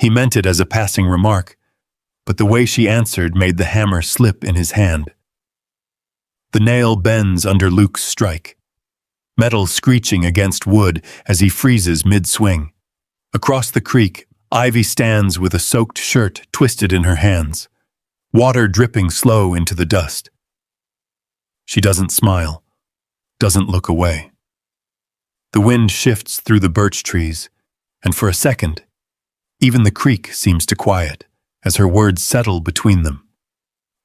He meant it as a passing remark, but the way she answered made the hammer slip in his hand. The nail bends under Luke's strike, metal screeching against wood as he freezes mid-swing. Across the creek, Ivy stands with a soaked shirt twisted in her hands, water dripping slow into the dust. She doesn't smile, doesn't look away. The wind shifts through the birch trees, and for a second, even the creek seems to quiet as her words settle between them.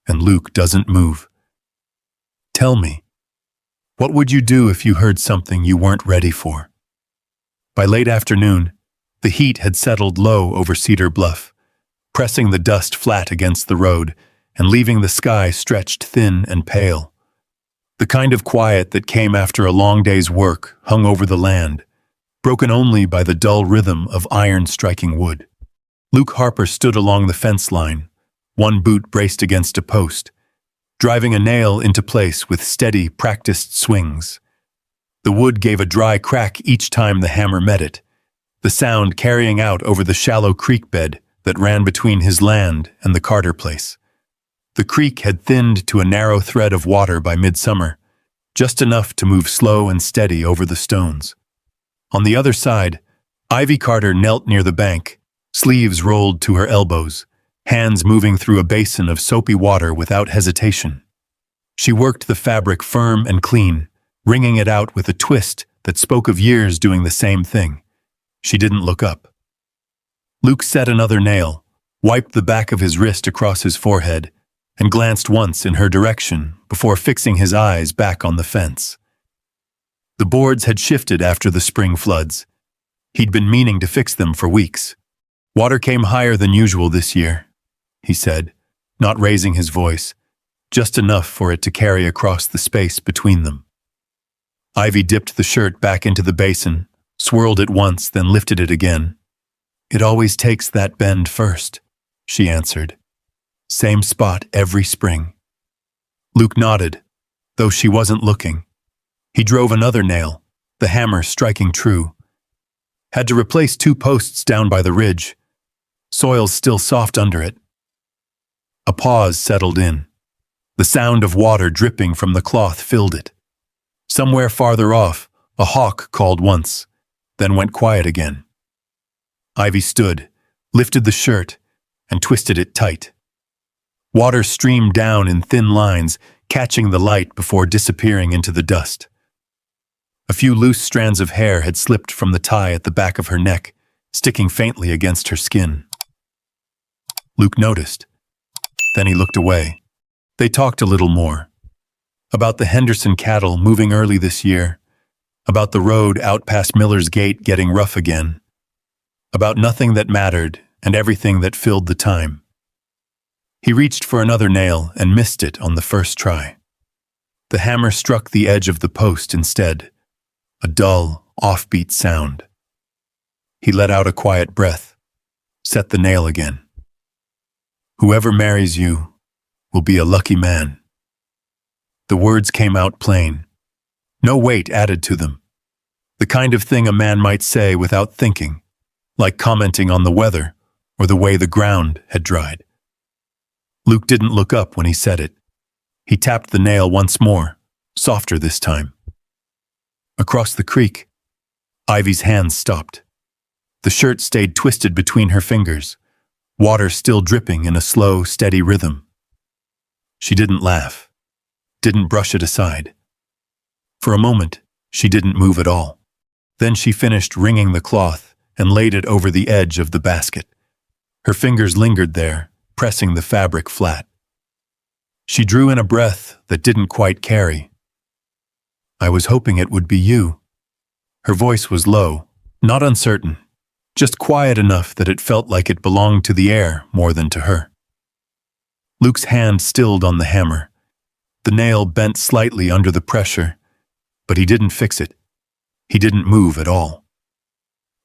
And Luke doesn't move. Tell me, what would you do if you heard something you weren't ready for? By late afternoon, the heat had settled low over Cedar Bluff, pressing the dust flat against the road and leaving the sky stretched thin and pale. The kind of quiet that came after a long day's work hung over the land, broken only by the dull rhythm of iron striking wood. Luke Harper stood along the fence line, one boot braced against a post, driving a nail into place with steady, practiced swings. The wood gave a dry crack each time the hammer met it, the sound carrying out over the shallow creek bed that ran between his land and the Carter place. The creek had thinned to a narrow thread of water by midsummer, just enough to move slow and steady over the stones. On the other side, Ivy Carter knelt near the bank, sleeves rolled to her elbows, hands moving through a basin of soapy water without hesitation. She worked the fabric firm and clean, wringing it out with a twist that spoke of years doing the same thing. She didn't look up. Luke set another nail, wiped the back of his wrist across his forehead, and glanced once in her direction before fixing his eyes back on the fence. The boards had shifted after the spring floods. He'd been meaning to fix them for weeks. Water came higher than usual this year, he said, not raising his voice, just enough for it to carry across the space between them. Ivy dipped the shirt back into the basin, swirled it once, then lifted it again. It always takes that bend first, she answered. Same spot every spring. Luke nodded, though she wasn't looking. He drove another nail, the hammer striking true. Had to replace 2 posts down by the ridge. Soil's still soft under it. A pause settled in. The sound of water dripping from the cloth filled it. Somewhere farther off, a hawk called once, then went quiet again. Ivy stood, lifted the shirt, and twisted it tight. Water streamed down in thin lines, catching the light before disappearing into the dust. A few loose strands of hair had slipped from the tie at the back of her neck, sticking faintly against her skin. Luke noticed. Then he looked away. They talked a little more. About the Henderson cattle moving early this year. About the road out past Miller's Gate getting rough again. About nothing that mattered and everything that filled the time. He reached for another nail and missed it on the first try. The hammer struck the edge of the post instead, a dull, offbeat sound. He let out a quiet breath, set the nail again. Whoever marries you will be a lucky man. The words came out plain, no weight added to them. The kind of thing a man might say without thinking, like commenting on the weather or the way the ground had dried. Luke didn't look up when he said it. He tapped the nail once more, softer this time. Across the creek, Ivy's hands stopped. The shirt stayed twisted between her fingers, water still dripping in a slow, steady rhythm. She didn't laugh, didn't brush it aside. For a moment, she didn't move at all. Then she finished wringing the cloth and laid it over the edge of the basket. Her fingers lingered there, pressing the fabric flat. She drew in a breath that didn't quite carry. I was hoping it would be you. Her voice was low, not uncertain, just quiet enough that it felt like it belonged to the air more than to her. Luke's hand stilled on the hammer. The nail bent slightly under the pressure, but he didn't fix it. He didn't move at all.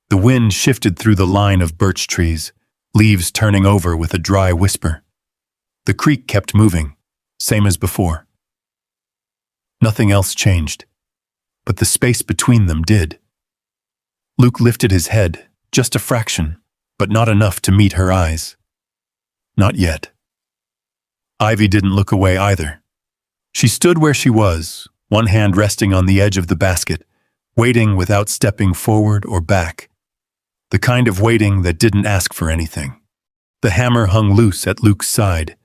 The wind shifted through the line of birch trees, leaves turning over with a dry whisper. The creek kept moving, same as before. Nothing else changed, but the space between them did. Luke lifted his head, just a fraction, but not enough to meet her eyes. Not yet. Ivy didn't look away either. She stood where she was, one hand resting on the edge of the basket, waiting without stepping forward or back. The kind of waiting that didn't ask for anything. The hammer hung loose at Luke's side.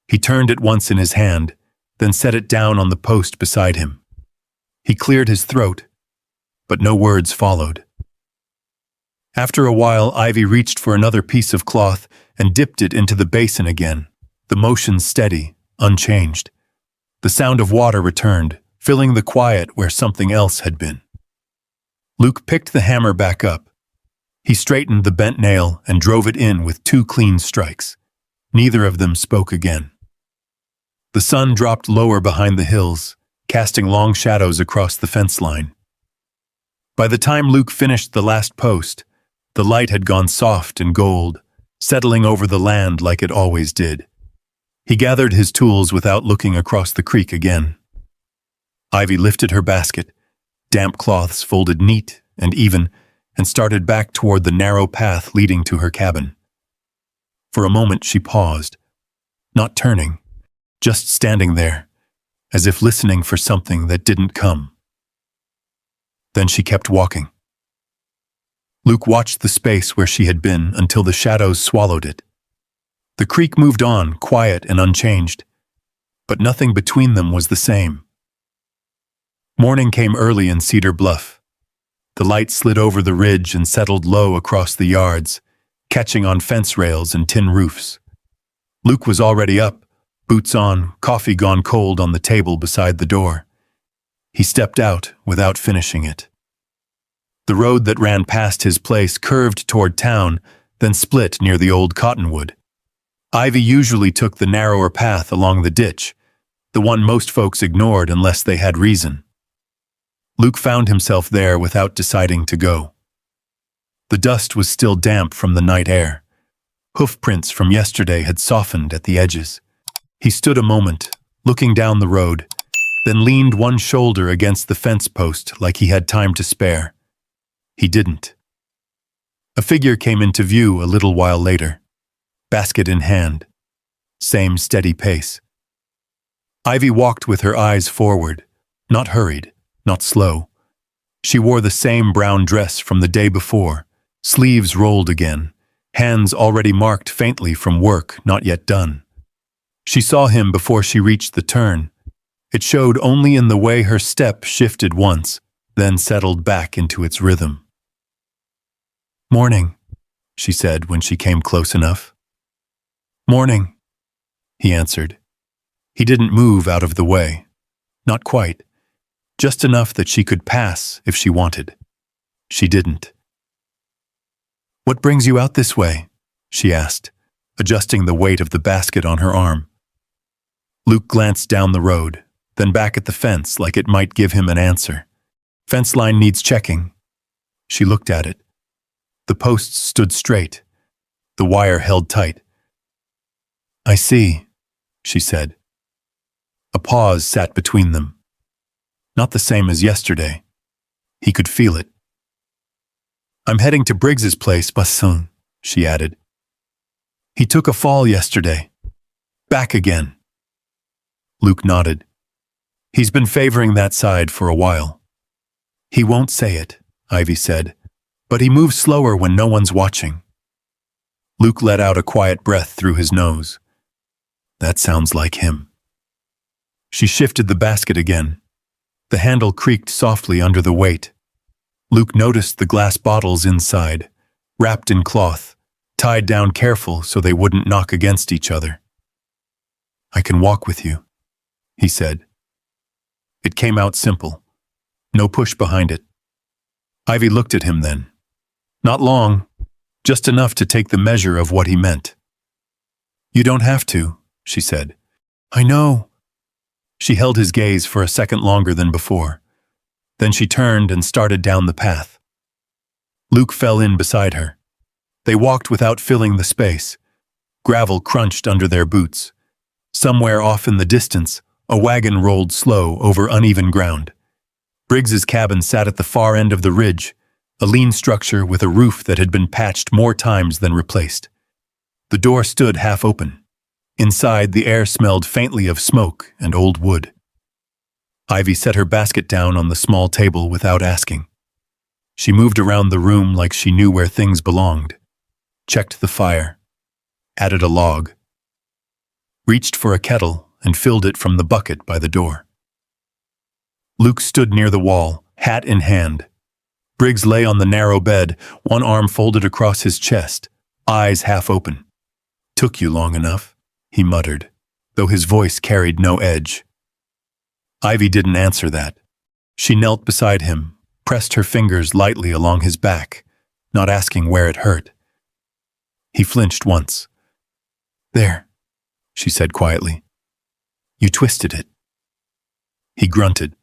He turned it once in his hand, then set it down on the post beside him. He cleared his throat, but no words followed. After a while, Ivy reached for another piece of cloth and dipped it into the basin again, the motion steady, unchanged. The sound of water returned, filling the quiet where something else had been. Luke picked the hammer back up. He straightened the bent nail and drove it in with 2 clean strikes. Neither of them spoke again. The sun dropped lower behind the hills, casting long shadows across the fence line. By the time Luke finished the last post, the light had gone soft and gold, settling over the land like it always did. He gathered his tools without looking across the creek again. Ivy lifted her basket, damp cloths folded neat and even, and started back toward the narrow path leading to her cabin. For a moment she paused, not turning, just standing there, as if listening for something that didn't come. Then she kept walking. Luke watched the space where she had been until the shadows swallowed it. The creek moved on, quiet and unchanged, but nothing between them was the same. Morning came early in Cedar Bluff. The light slid over the ridge and settled low across the yards, catching on fence rails and tin roofs. Luke was already up, boots on, coffee gone cold on the table beside the door. He stepped out without finishing it. The road that ran past his place curved toward town, then split near the old cottonwood. Ivy usually took the narrower path along the ditch, the one most folks ignored unless they had reason. Luke found himself there without deciding to go. The dust was still damp from the night air. Hoof prints from yesterday had softened at the edges. He stood a moment, looking down the road, then leaned one shoulder against the fence post like he had time to spare. He didn't. A figure came into view a little while later, basket in hand. Same steady pace. Ivy walked with her eyes forward, not hurried, not slow. She wore the same brown dress from the day before, sleeves rolled again, hands already marked faintly from work not yet done. She saw him before she reached the turn. It showed only in the way her step shifted once, then settled back into its rhythm. "Morning," she said when she came close enough. "Morning," he answered. He didn't move out of the way. Not quite. Just enough that she could pass if she wanted. She didn't. "What brings you out this way?" she asked, adjusting the weight of the basket on her arm. Luke glanced down the road, then back at the fence like it might give him an answer. "Fence line needs checking." She looked at it. The posts stood straight. The wire held tight. "I see," she said. A pause sat between them. Not the same as yesterday. He could feel it. "I'm heading to Briggs's place, Basson," she added. "He took a fall yesterday. Back again." Luke nodded. "He's been favoring that side for a while." "He won't say it," Ivy said, "but he moves slower when no one's watching." Luke let out a quiet breath through his nose. That sounds like him. She shifted the basket again. The handle creaked softly under the weight. Luke noticed the glass bottles inside, wrapped in cloth, tied down careful so they wouldn't knock against each other. "I can walk with you," he said. It came out simple. No push behind it. Ivy looked at him then. Not long, just enough to take the measure of what he meant. "You don't have to," she said. "I know." She held his gaze for a second longer than before. Then she turned and started down the path. Luke fell in beside her. They walked without filling the space. Gravel crunched under their boots. Somewhere off in the distance, a wagon rolled slow over uneven ground. Briggs's cabin sat at the far end of the ridge, a lean structure with a roof that had been patched more times than replaced. The door stood half open. Inside, the air smelled faintly of smoke and old wood. Ivy set her basket down on the small table without asking. She moved around the room like she knew where things belonged, checked the fire, added a log, reached for a kettle and filled it from the bucket by the door. Luke stood near the wall, hat in hand. Briggs lay on the narrow bed, one arm folded across his chest, eyes half open. "Took you long enough," he muttered, though his voice carried no edge. Ivy didn't answer that. She knelt beside him, pressed her fingers lightly along his back, not asking where it hurt. He flinched once. "There," she said quietly. "You twisted it." He grunted.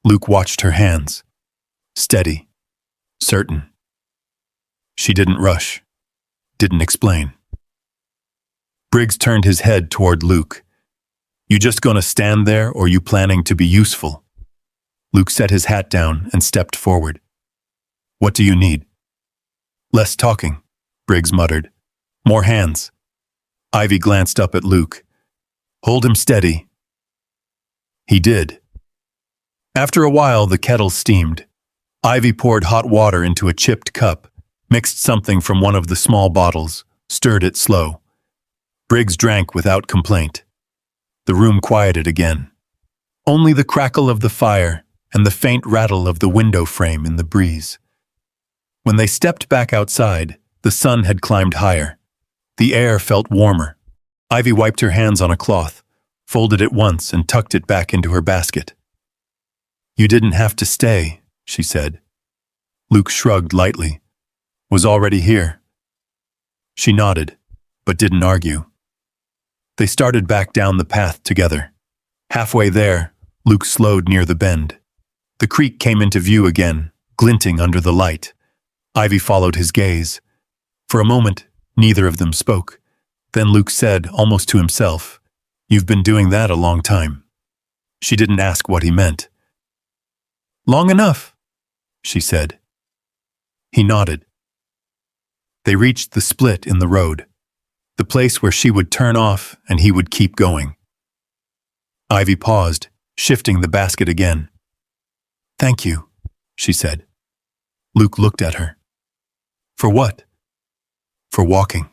Luke watched her hands. Steady. Certain. She didn't rush. Didn't explain. Briggs turned his head toward Luke. "You just gonna stand there, or you planning to be useful?" Luke set his hat down and stepped forward. "What do you need?" "Less talking," Briggs muttered. "More hands." Ivy glanced up at Luke. "Hold him steady." He did. After a while, the kettle steamed. Ivy poured hot water into a chipped cup, mixed something from one of the small bottles, stirred it slow. Briggs drank without complaint. The room quieted again. Only the crackle of the fire and the faint rattle of the window frame in the breeze. When they stepped back outside, the sun had climbed higher. The air felt warmer. Ivy wiped her hands on a cloth, folded it once and tucked it back into her basket. "You didn't have to stay," she said. Luke shrugged lightly. "Was already here." She nodded, but didn't argue. They started back down the path together. Halfway there, Luke slowed near the bend. The creek came into view again, glinting under the light. Ivy followed his gaze. For a moment, neither of them spoke. Then Luke said, almost to himself, "You've been doing that a long time." She didn't ask what he meant. "Long enough," she said. He nodded. They reached the split in the road, the place where she would turn off and he would keep going. Ivy paused, shifting the basket again. "Thank you," she said. Luke looked at her. "For what?" "For walking."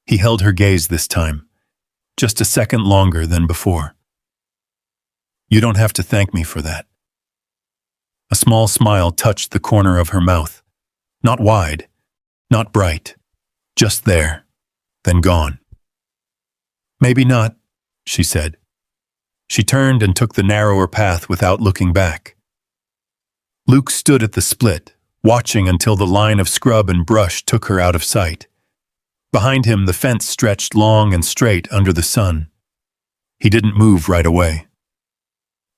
He held her gaze this time, just a second longer than before. "You don't have to thank me for that." A small smile touched the corner of her mouth. Not wide, not bright, just there, then gone. "Maybe not," she said. She turned and took the narrower path without looking back. Luke stood at the split, watching until the line of scrub and brush took her out of sight. Behind him, the fence stretched long and straight under the sun. He didn't move right away.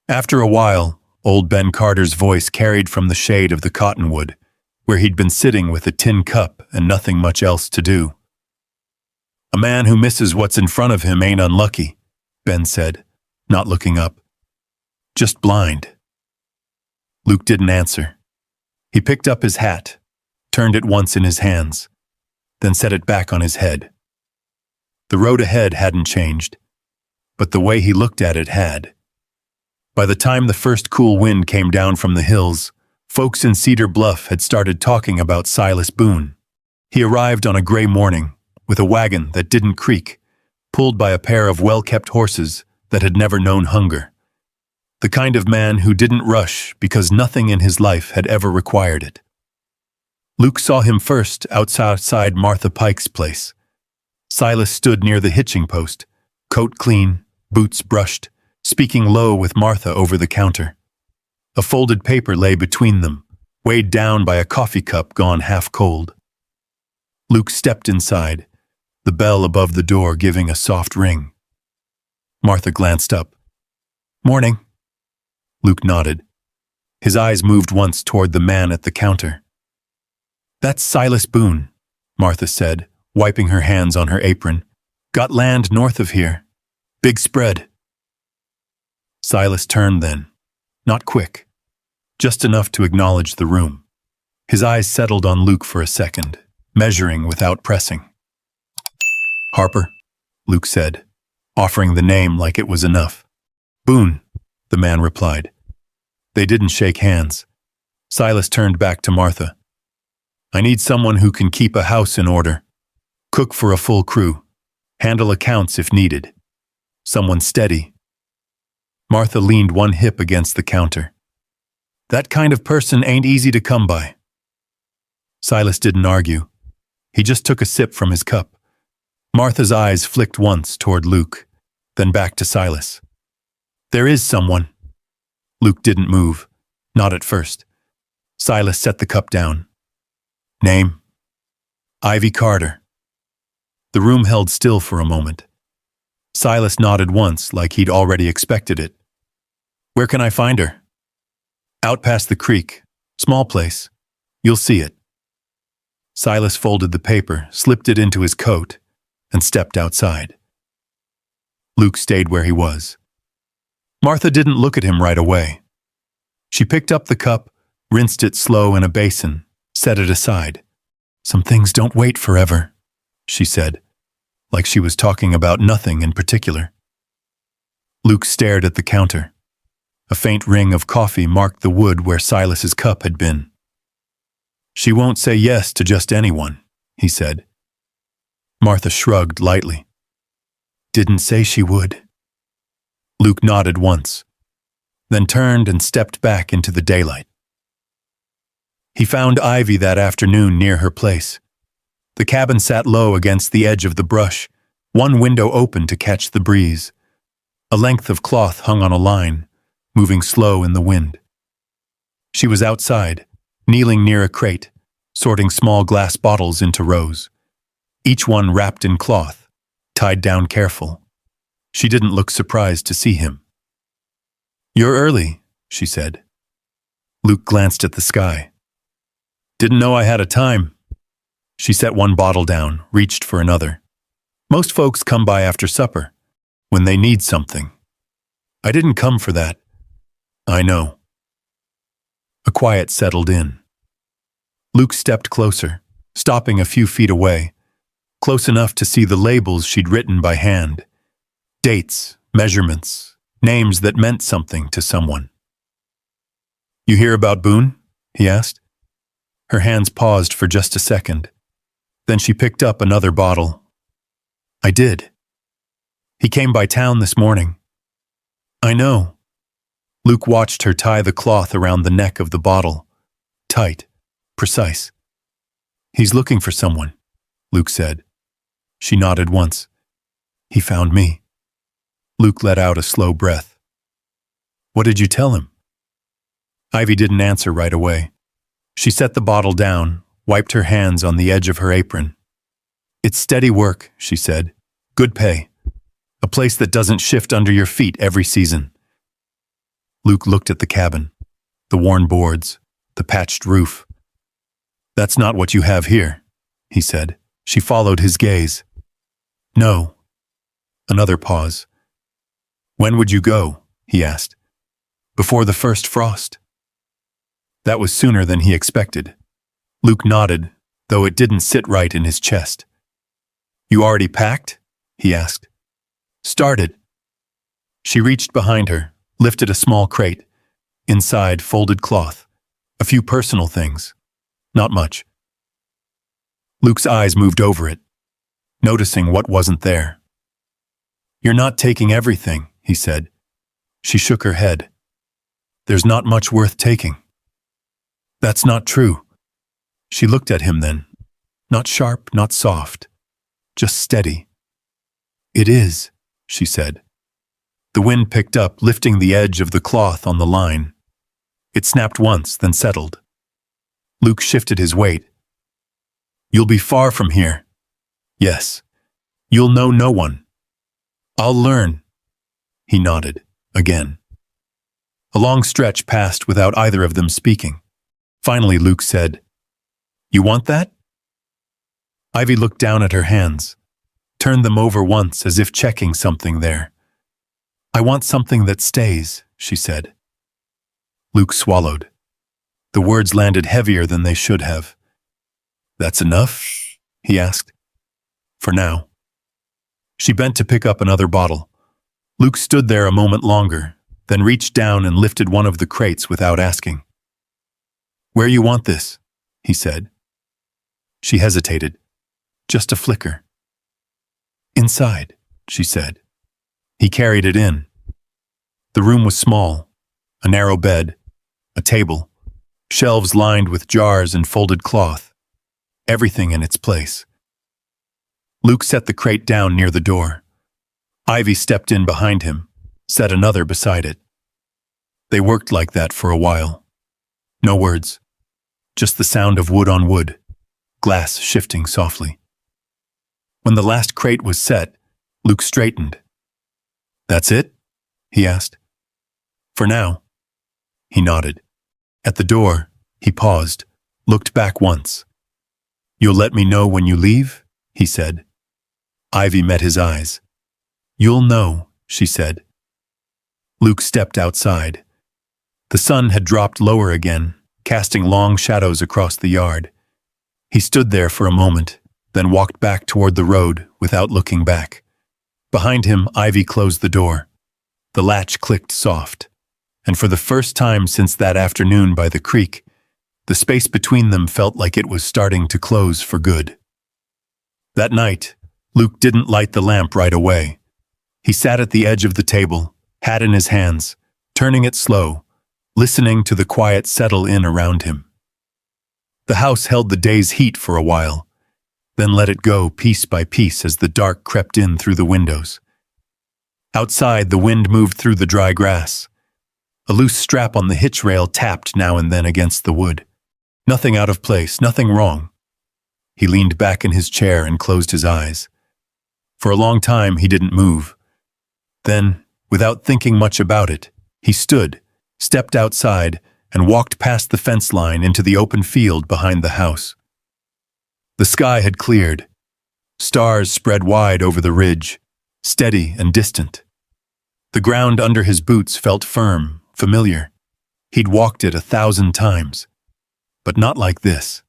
After a while, old Ben Carter's voice carried from the shade of the cottonwood, where he'd been sitting with a tin cup and nothing much else to do. "A man who misses what's in front of him ain't unlucky," Ben said, not looking up. "Just blind." Luke didn't answer. He picked up his hat, turned it once in his hands, then set it back on his head. The road ahead hadn't changed, but the way he looked at it had. By the time the first cool wind came down from the hills, folks in Cedar Bluff had started talking about Silas Boone. He arrived on a gray morning, with a wagon that didn't creak, pulled by a pair of well-kept horses that had never known hunger. The kind of man who didn't rush because nothing in his life had ever required it. Luke saw him first outside Martha Pike's place. Silas stood near the hitching post, coat clean, boots brushed, speaking low with Martha over the counter. A folded paper lay between them, weighed down by a coffee cup gone half cold. Luke stepped inside, the bell above the door giving a soft ring. Martha glanced up. "Morning." Luke nodded. His eyes moved once toward the man at the counter. "That's Silas Boone," Martha said, wiping her hands on her apron. "Got land north of here. Big spread." Silas turned then, not quick, just enough to acknowledge the room. His eyes settled on Luke for a second, measuring without pressing. "Harper," Luke said, offering the name like it was enough. "Boone," the man replied. They didn't shake hands. Silas turned back to Martha. "I need someone who can keep a house in order, cook for a full crew, handle accounts if needed. Someone steady." Martha leaned one hip against the counter. "That kind of person ain't easy to come by." Silas didn't argue. He just took a sip from his cup. Martha's eyes flicked once toward Luke, then back to Silas. "There is someone." Luke didn't move, not at first. Silas set the cup down. "Name?" "Ivy Carter." The room held still for a moment. Silas nodded once like he'd already expected it. "Where can I find her?" "Out past the creek. Small place. You'll see it." Silas folded the paper, slipped it into his coat, and stepped outside. Luke stayed where he was. Martha didn't look at him right away. She picked up the cup, rinsed it slow in a basin, set it aside. "Some things don't wait forever," she said, like she was talking about nothing in particular. Luke stared at the counter. A faint ring of coffee marked the wood where Silas's cup had been. "She won't say yes to just anyone," he said. Martha shrugged lightly. "Didn't say she would." Luke nodded once, then turned and stepped back into the daylight. He found Ivy that afternoon near her place. The cabin sat low against the edge of the brush, one window open to catch the breeze. A length of cloth hung on a line, moving slow in the wind. She was outside, kneeling near a crate, sorting small glass bottles into rows, each one wrapped in cloth, tied down careful. She didn't look surprised to see him. "You're early," she said. Luke glanced at the sky. "Didn't know I had a time." She set one bottle down, reached for another. "Most folks come by after supper, when they need something. I didn't come for that." "I know." A quiet settled in. Luke stepped closer, stopping a few feet away, close enough to see the labels she'd written by hand. Dates, measurements, names that meant something to someone. "You hear about Boone?" he asked. Her hands paused for just a second. Then she picked up another bottle. "I did. He came by town this morning." "I know." Luke watched her tie the cloth around the neck of the bottle. Tight, precise. "He's looking for someone," Luke said. She nodded once. "He found me." Luke let out a slow breath. "What did you tell him?" Ivy didn't answer right away. She set the bottle down, wiped her hands on the edge of her apron. "It's steady work," she said. "Good pay. A place that doesn't shift under your feet every season." Luke looked at the cabin, the worn boards, the patched roof. "That's not what you have here," he said. She followed his gaze. "No." Another pause. "When would you go?" he asked. "Before the first frost." That was sooner than he expected. Luke nodded, though it didn't sit right in his chest. "You already packed?" he asked. "Started." She reached behind her, lifted a small crate. Inside, folded cloth. A few personal things. Not much. Luke's eyes moved over it, noticing what wasn't there. "You're not taking everything," he said. She shook her head. "There's not much worth taking." "That's not true." She looked at him then. Not sharp, not soft. Just steady. "It is," she said. The wind picked up, lifting the edge of the cloth on the line. It snapped once, then settled. Luke shifted his weight. "You'll be far from here." "Yes. You'll know no one." "I'll learn." He nodded, again. A long stretch passed without either of them speaking. Finally, Luke said, "You want that?" Ivy looked down at her hands, turned them over once as if checking something there. "I want something that stays," she said. Luke swallowed. The words landed heavier than they should have. "That's enough?" he asked. "For now." She bent to pick up another bottle. Luke stood there a moment longer, then reached down and lifted one of the crates without asking. "Where you want this?" he said. She hesitated. Just a flicker. "Inside," she said. He carried it in. The room was small. A narrow bed, a table, shelves lined with jars and folded cloth. Everything in its place. Luke set the crate down near the door. Ivy stepped in behind him, set another beside it. They worked like that for a while. No words. Just the sound of wood on wood, glass shifting softly. When the last crate was set, Luke straightened. "That's it?" he asked. "For now." He nodded. At the door, he paused, looked back once. "You'll let me know when you leave?" he said. Ivy met his eyes. "You'll know," she said. Luke stepped outside. The sun had dropped lower again, casting long shadows across the yard. He stood there for a moment, then walked back toward the road without looking back. Behind him, Ivy closed the door. The latch clicked soft, and for the first time since that afternoon by the creek, the space between them felt like it was starting to close for good. That night, Luke didn't light the lamp right away. He sat at the edge of the table, hat in his hands, turning it slow, listening to the quiet settle in around him. The house held the day's heat for a while, then let it go piece by piece as the dark crept in through the windows. Outside, the wind moved through the dry grass. A loose strap on the hitch rail tapped now and then against the wood. Nothing out of place, nothing wrong. He leaned back in his chair and closed his eyes. For a long time, he didn't move. Then, without thinking much about it, he stood, stepped outside, and walked past the fence line into the open field behind the house. The sky had cleared. Stars spread wide over the ridge, steady and distant. The ground under his boots felt firm, familiar. He'd walked it 1,000 times, but not like this.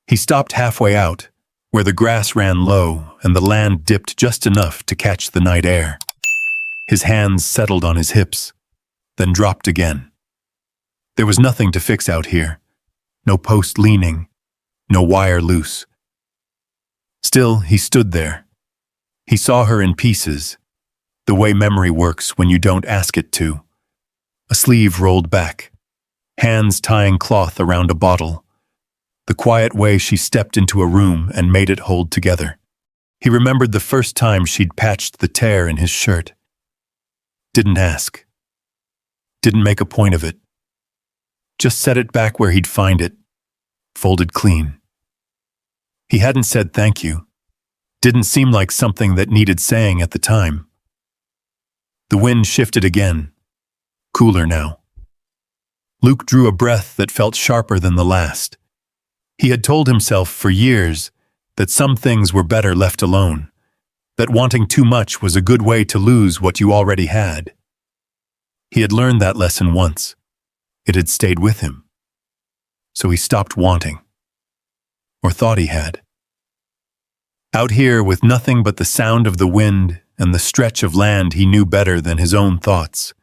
He stopped halfway out, where the grass ran low and the land dipped just enough to catch the night air. His hands settled on his hips, then dropped again. There was nothing to fix out here. No post leaning, no wire loose. Still, he stood there. He saw her in pieces, the way memory works when you don't ask it to. A sleeve rolled back, hands tying cloth around a bottle, the quiet way she stepped into a room and made it hold together. He remembered the first time she'd patched the tear in his shirt. Didn't ask. Didn't make a point of it. Just set it back where he'd find it, folded clean. He hadn't said thank you. Didn't seem like something that needed saying at the time. The wind shifted again, cooler now. Luke drew a breath that felt sharper than the last. He had told himself for years that some things were better left alone, that wanting too much was a good way to lose what you already had. He had learned that lesson once. It had stayed with him. So he stopped wanting. Or thought he had. Out here, with nothing but the sound of the wind and the stretch of land he knew better than his own thoughts,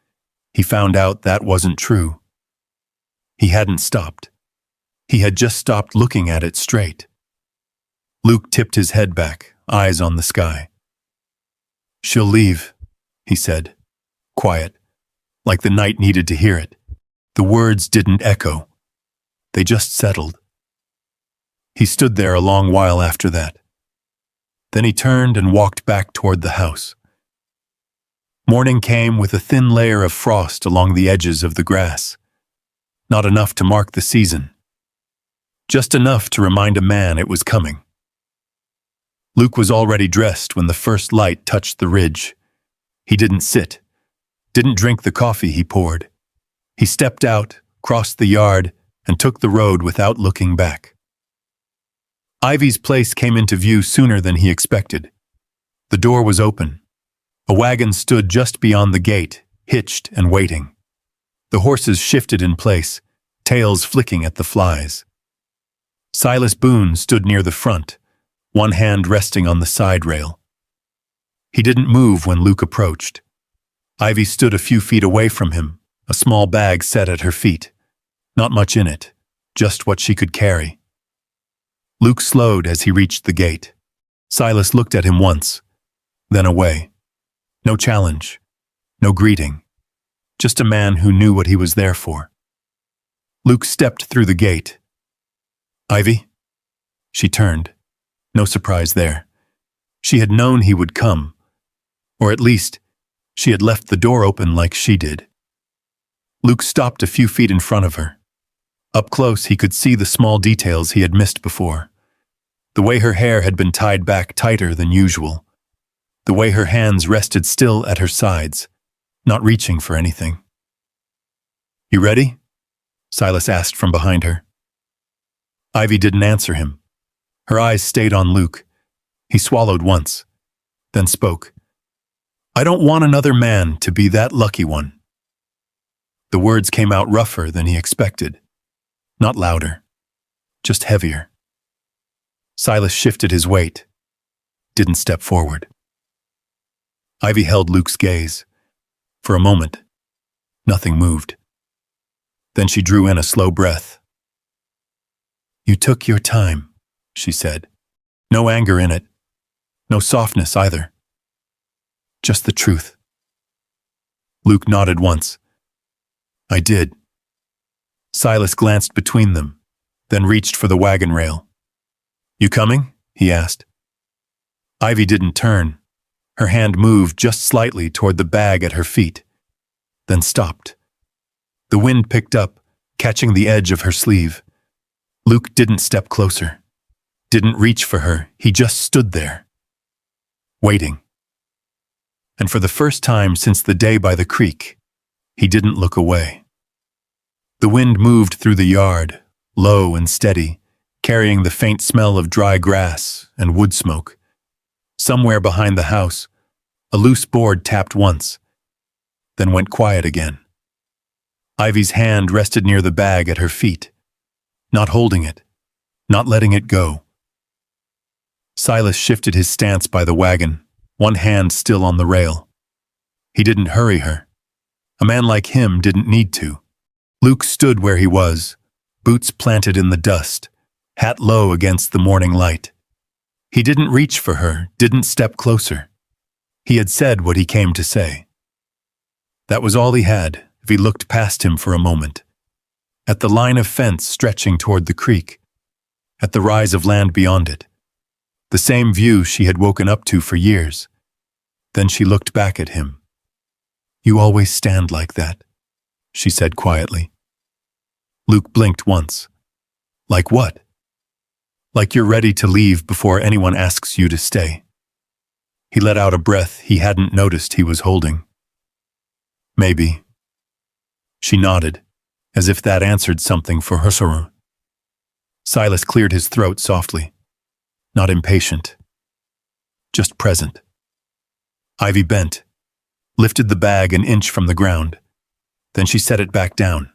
he found out that wasn't true. He hadn't stopped. He had just stopped looking at it straight. Luke tipped his head back, eyes on the sky. "She'll leave," he said, quiet, like the night needed to hear it. The words didn't echo. They just settled. He stood there a long while after that. Then he turned and walked back toward the house. Morning came with a thin layer of frost along the edges of the grass. Not enough to mark the season. Just enough to remind a man it was coming. Luke was already dressed when the first light touched the ridge. He didn't sit, didn't drink the coffee he poured. He stepped out, crossed the yard, and took the road without looking back. Ivy's place came into view sooner than he expected. The door was open. A wagon stood just beyond the gate, hitched and waiting. The horses shifted in place, tails flicking at the flies. Silas Boone stood near the front, one hand resting on the side rail. He didn't move when Luke approached. Ivy stood a few feet away from him, a small bag set at her feet. Not much in it, just what she could carry. Luke slowed as he reached the gate. Silas looked at him once, then away. No challenge, no greeting, just a man who knew what he was there for. Luke stepped through the gate. "Ivy?" She turned. No surprise there. She had known he would come, or at least, she had left the door open like she did. Luke stopped a few feet in front of her. Up close, he could see the small details he had missed before. The way her hair had been tied back tighter than usual. The way her hands rested still at her sides, not reaching for anything. "You ready?" Silas asked from behind her. Ivy didn't answer him. Her eyes stayed on Luke. He swallowed once, then spoke. "I don't want another man to be that lucky one." The words came out rougher than he expected. Not louder, just heavier. Silas shifted his weight, didn't step forward. Ivy held Luke's gaze. For a moment, nothing moved. Then she drew in a slow breath. "You took your time," she said. No anger in it, no softness either. Just the truth. Luke nodded once. "I did." Silas glanced between them, then reached for the wagon rail. "You coming?" he asked. Ivy didn't turn. Her hand moved just slightly toward the bag at her feet, then stopped. The wind picked up, catching the edge of her sleeve. Luke didn't step closer, didn't reach for her. He just stood there, waiting. And for the first time since the day by the creek, he didn't look away. The wind moved through the yard, low and steady, carrying the faint smell of dry grass and wood smoke. Somewhere behind the house, a loose board tapped once, then went quiet again. Ivy's hand rested near the bag at her feet, not holding it, not letting it go. Silas shifted his stance by the wagon, one hand still on the rail. He didn't hurry her. A man like him didn't need to. Luke stood where he was, boots planted in the dust, hat low against the morning light. He didn't reach for her, didn't step closer. He had said what he came to say. That was all he had if he looked past him for a moment. At the line of fence stretching toward the creek, at the rise of land beyond it. The same view she had woken up to for years. Then she looked back at him. "You always stand like that," she said quietly. Luke blinked once. "Like what?" "Like you're ready to leave before anyone asks you to stay." He let out a breath he hadn't noticed he was holding. "Maybe." She nodded, as if that answered something for her. Silas cleared his throat softly. Not impatient, just present. Ivy bent, lifted the bag an inch from the ground. Then she set it back down.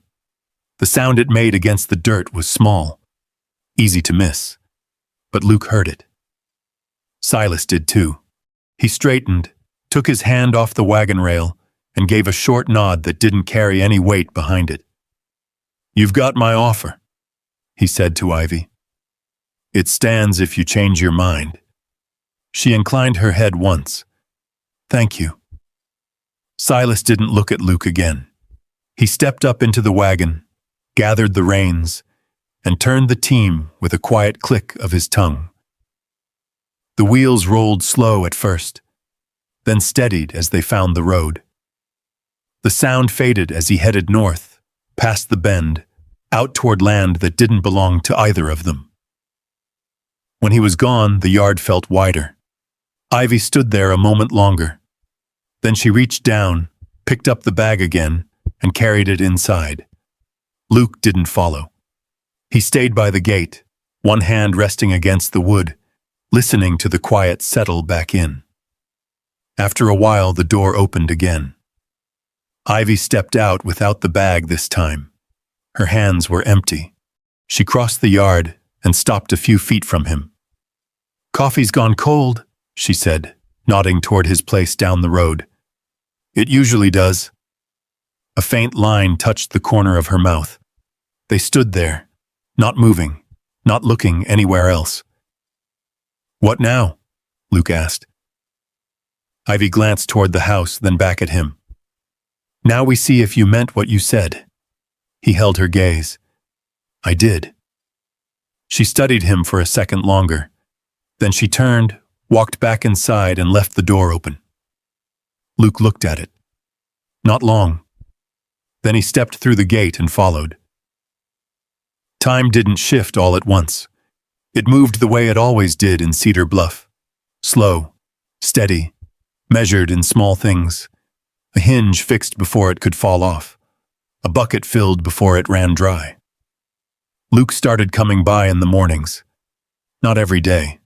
The sound it made against the dirt was small, easy to miss, but Luke heard it. Silas did too. He straightened, took his hand off the wagon rail, and gave a short nod that didn't carry any weight behind it. "You've got my offer," he said to Ivy. "It stands if you change your mind." She inclined her head once. "Thank you." Silas didn't look at Luke again. He stepped up into the wagon, gathered the reins, and turned the team with a quiet click of his tongue. The wheels rolled slow at first, then steadied as they found the road. The sound faded as he headed north, past the bend, out toward land that didn't belong to either of them. When he was gone, the yard felt wider. Ivy stood there a moment longer. Then she reached down, picked up the bag again, and carried it inside. Luke didn't follow. He stayed by the gate, one hand resting against the wood, listening to the quiet settle back in. After a while, the door opened again. Ivy stepped out without the bag this time, Her hands were empty. She crossed the yard and stopped a few feet from him. "Coffee's gone cold," she said, nodding toward his place down the road. "It usually does." A faint line touched the corner of her mouth. They stood there, not moving, not looking anywhere else. "What now?" Luke asked. Ivy glanced toward the house, then back at him. "Now we see if you meant what you said." He held her gaze. "I did." She studied him for a second longer. Then she turned, walked back inside, and left the door open. Luke looked at it. Not long. Then he stepped through the gate and followed. Time didn't shift all at once. It moved the way it always did in Cedar Bluff. Slow, steady, measured in small things. A hinge fixed before it could fall off. A bucket filled before it ran dry. Luke started coming by in the mornings. Not every day.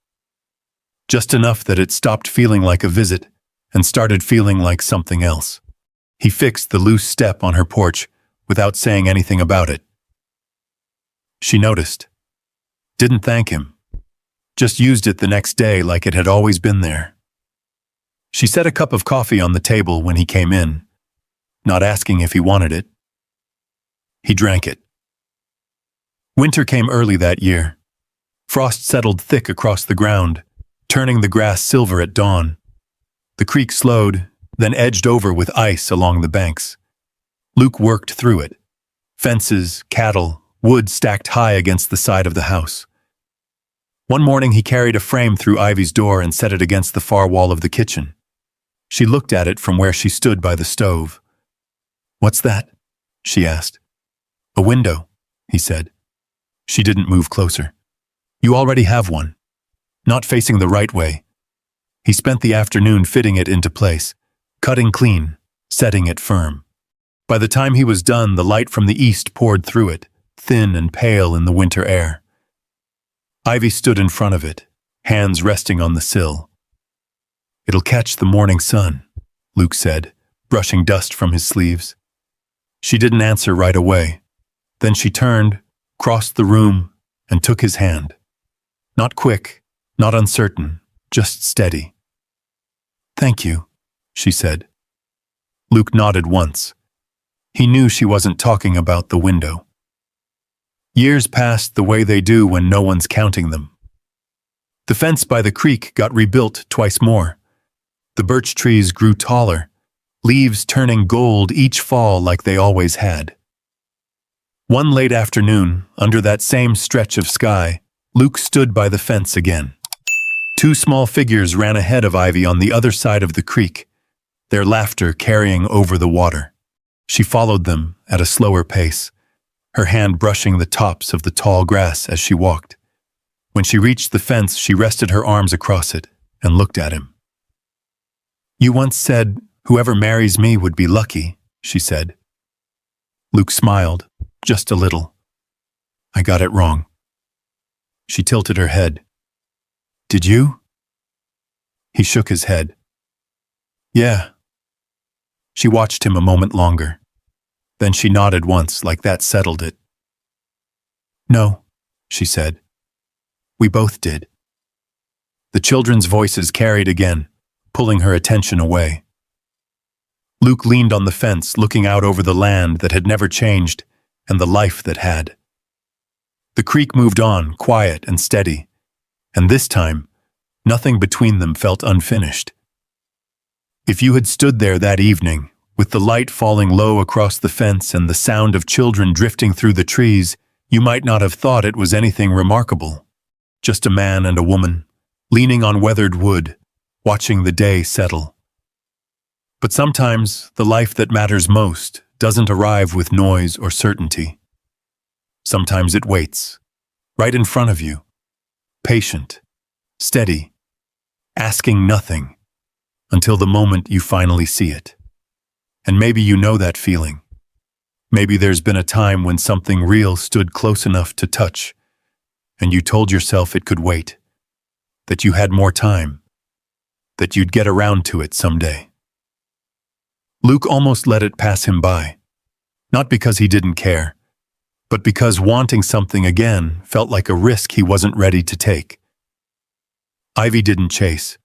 Just enough that it stopped feeling like a visit and started feeling like something else. He fixed the loose step on her porch without saying anything about it. She noticed. Didn't thank him. Just used it the next day like it had always been there. She set a cup of coffee on the table when he came in, not asking if he wanted it. He drank it. Winter came early that year. Frost settled thick across the ground, turning the grass silver at dawn. The creek slowed, then edged over with ice along the banks. Luke worked through it. Fences, cattle, wood stacked high against the side of the house. One morning he carried a frame through Ivy's door and set it against the far wall of the kitchen. She looked at it from where she stood by the stove. "What's that?" she asked. "A window," he said. She didn't move closer. "You already have one. Not facing the right way." He spent the afternoon fitting it into place, cutting clean, setting it firm. By the time he was done, the light from the east poured through it, thin and pale in the winter air. Ivy stood in front of it, hands resting on the sill. "It'll catch the morning sun," Luke said, brushing dust from his sleeves. She didn't answer right away. Then she turned, crossed the room, and took his hand. Not quick, not uncertain, just steady. "Thank you," she said. Luke nodded once. He knew she wasn't talking about the window. Years passed the way they do when no one's counting them. The fence by the creek got rebuilt twice more. The birch trees grew taller, leaves turning gold each fall like they always had. One late afternoon, under that same stretch of sky, Luke stood by the fence again. Two small figures ran ahead of Ivy on the other side of the creek, their laughter carrying over the water. She followed them at a slower pace, her hand brushing the tops of the tall grass as she walked. When she reached the fence, she rested her arms across it and looked at him. "You once said, 'Whoever marries me would be lucky,'" she said. Luke smiled, just a little. "I got it wrong." She tilted her head. "Did you?" He shook his head. "Yeah." She watched him a moment longer. Then she nodded once, like that settled it. "No," she said. "We both did." The children's voices carried again, pulling her attention away. Luke leaned on the fence, looking out over the land that had never changed and the life that had. The creek moved on, quiet and steady, and this time, nothing between them felt unfinished. If you had stood there that evening, with the light falling low across the fence and the sound of children drifting through the trees, you might not have thought it was anything remarkable. Just a man and a woman, leaning on weathered wood, watching the day settle. But sometimes the life that matters most doesn't arrive with noise or certainty. Sometimes it waits, right in front of you, patient, steady, asking nothing, until the moment you finally see it. And maybe you know that feeling. Maybe there's been a time when something real stood close enough to touch, and you told yourself it could wait, that you had more time, that you'd get around to it someday. Luke almost let it pass him by, not because he didn't care, but because wanting something again felt like a risk he wasn't ready to take. Ivy didn't chase.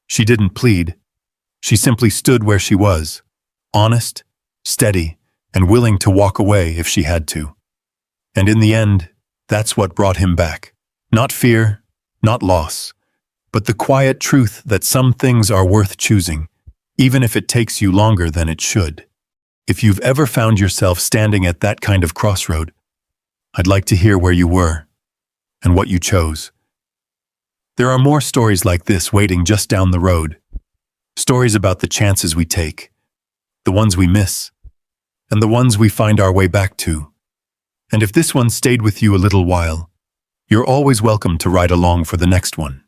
She didn't plead. She simply stood where she was, honest, steady, and willing to walk away if she had to. And in the end, that's what brought him back. Not fear, not loss, but the quiet truth that some things are worth choosing, even if it takes you longer than it should. If you've ever found yourself standing at that kind of crossroad, I'd like to hear where you were and what you chose. There are more stories like this waiting just down the road. Stories about the chances we take, the ones we miss, and the ones we find our way back to. And if this one stayed with you a little while, you're always welcome to ride along for the next one.